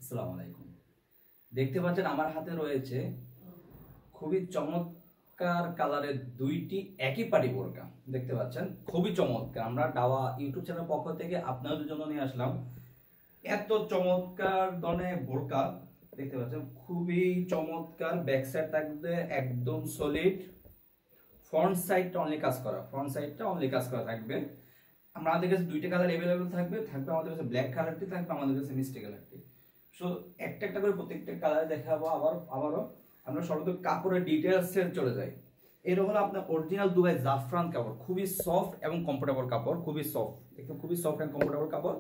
আসসালামু আলাইকুম। দেখতে পাচ্ছেন আমার হাতে রয়েছে খুবই চমৎকার কালারের দুইটি একই পাটি বোরকা। দেখতে পাচ্ছেন খুবই চমৎকার। আমরা ডাওয়া ইউটিউব চ্যানেল পক্ষ থেকে আপনাদের জন্য নিয়ে আসলাম এত চমৎকার ধরনের বোরকা। দেখতে পাচ্ছেন খুবই চমৎকার। ব্যাক সাইড থাকবে একদম সলিড, ফ্রন্ট সাইডটা অনলি কাজ করা, থাকবে। আমাদের কাছে দুইটা কালার अवेलेबल থাকবে আমাদের কাছে ব্ল্যাক কালারটি থাকবে, আমাদের কাছে মিষ্টি কালারটি। সো একটা একটা করে প্রত্যেকটা কালার দেখাবো। আবারও আমরা সর্বপ্রথম কাপড়ের ডিটেইলসে চলে যাই। এর হলো আপনার অরিজিনাল দুবাই জাফরান কাপড়, খুবই সফট এবং কমফোর্টেবল কাপড়, খুবই সফট, একদম খুবই সফট এন্ড কমফোর্টেবল কাপড়।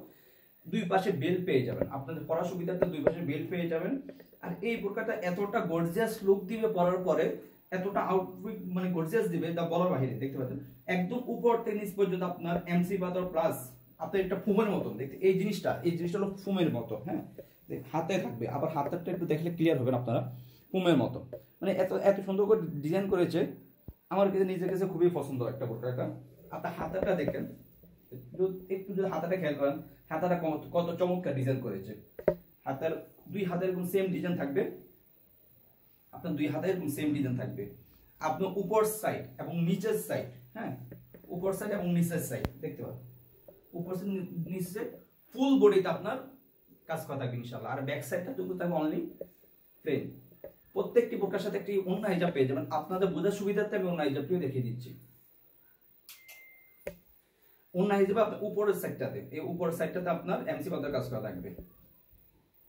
দুই পাশে বেল পেয়ে যাবেন, আপনাদের পরার সুবিধার্থে দুই পাশে বেল পেয়ে যাবেন। আর এই বোরকাটা এতটা গর্জিয়াস লুক দিবে পরার পরে, এতটা আউটফিট মানে গর্জিয়াস দিবে তা বলার বাইরে। দেখতে পাচ্ছেন একদম উপর থেকে নিচ পর্যন্ত আপনার এমসি পাথর প্লাস আপনার একটা ফুমের মতো দেখতে। এই জিনিসটা হলো ফুমের মতো। হ্যাঁ, হাতে থাকবে, আবার হাতটা একটু দেখলে ক্লিয়ার হবেন আপনারা। ফুমের মতো মানে এত এত সুন্দর করে ডিজাইন করেছে। আমার কাছে নিজের কাছে খুবই পছন্দ একটা বোরকাটা। আপনার হাতাটা দেখেন, একটু যদি হাতাটা খেয়াল করেন, হাতাটা কত চমৎকার ডিজাইন করেছে। হাতের দুই হাতের এরকম সেম ডিজাইন থাকবে, আপনার দুই হাতে এরকম সেম ডিজাইন থাকবে। আপনার উপর সাইড এবং নিচের সাইড, হ্যাঁ উপর সাইড এবং নিচের সাইড দেখতে পাবেন। উপর সাইড নিচের সাইড ফুল বডিতে আপনার কাজ করা থাকবে ইনশাআল্লাহ। আর ব্যাক সাইডটা টুকু থাকবে অনলি প্লেন। প্রত্যেকটি বোরকার সাথে একটি ওন্না হিজাব পেয়ে যাবেন। আপনাদের বোঝার সুবিধার্থে আমি ওন্না হিজাবটিও দেখিয়ে দিচ্ছি। ওন্না হিজাব আপনার উপরের সাইডটাতে, এই উপরের সাইডটাতে আপনার এমসি পাতার কাজ করা থাকবে।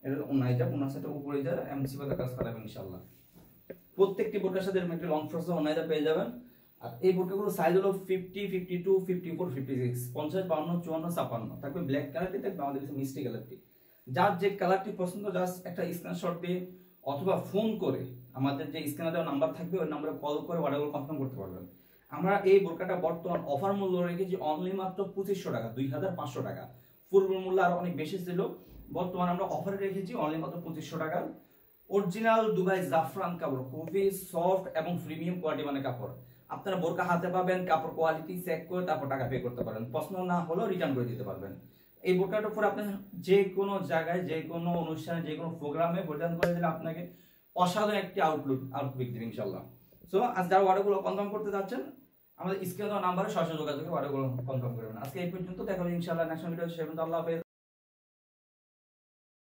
এটা ওন্না হিজাব, ওন্না সাইডের উপরে যা এমসি পাতার কাজ করা থাকবে ইনশাআল্লাহ। প্রত্যেকটি বোরকার সাথে এরকম একটা লং ফ্রসে ওন্না হিজাব পেয়ে যাবেন। আর এই বোরকাগুলো সাইজ হলো 50, 52, 54, 56, 50, 52, 54, 56 থাকবে। ব্ল্যাক কালারটি থাকবে, আমাদের কাছে মিষ্টি কালারটি। যার যে কালারটি পছন্দ জাস্ট একটা স্ক্রিনশট দিয়ে অথবা ফোন করে আমাদের যে স্ক্রিনে দেওয়া নাম্বার থাকবে ওই নম্বরে কল করে অর্ডারগুলো কনফার্ম করতে পারবেন। আমরা এই বোরকাটা বর্তমান অফার মূল্য রেখেছি অনলি মাত্র 2500 টাকা, 2500 টাকা। পূর্ব মূল্য আরো অনেক বেশি ছিল, বর্তমানে আমরা অফারে রেখেছি অনলি মাত্র 2500 টাকা। অরিজিনাল দুবাই জাফরান কাপড়, খুবই সফট এবং প্রিমিয়াম কোয়ালিটি মানে কাপড়। আপনারা বোরকা হাতে পাবেন, কাপড় কোয়ালিটি চেক করে তারপর টাকা পে করতে পারেন। পছন্দ না হলেও রিটার্ন করে দিতে পারবেন। এই বোরকাটার উপর আপনি যে কোনো জায়গায়, যে কোনো অনুষ্ঠানে, যে কোনো প্রোগ্রামে পরিধান করে দিলে আপনাকে অসাধারণ একটি আউটলুক দেবে ইনশাআল্লাহ। সো আজ যারা অর্ডারগুলো কনফার্ম করতে যাচ্ছেন আমাদের স্ক্রিনে দেওয়া নাম্বারে সরাসরি যোগাযোগ করে অর্ডারগুলো কনফার্ম করবেন। আজকে এই পর্যন্ত, দেখা হবে ইনশাআল্লাহ নেক্সট ভিডিও। সে পর্যন্ত আল্লাহ হাফেজ।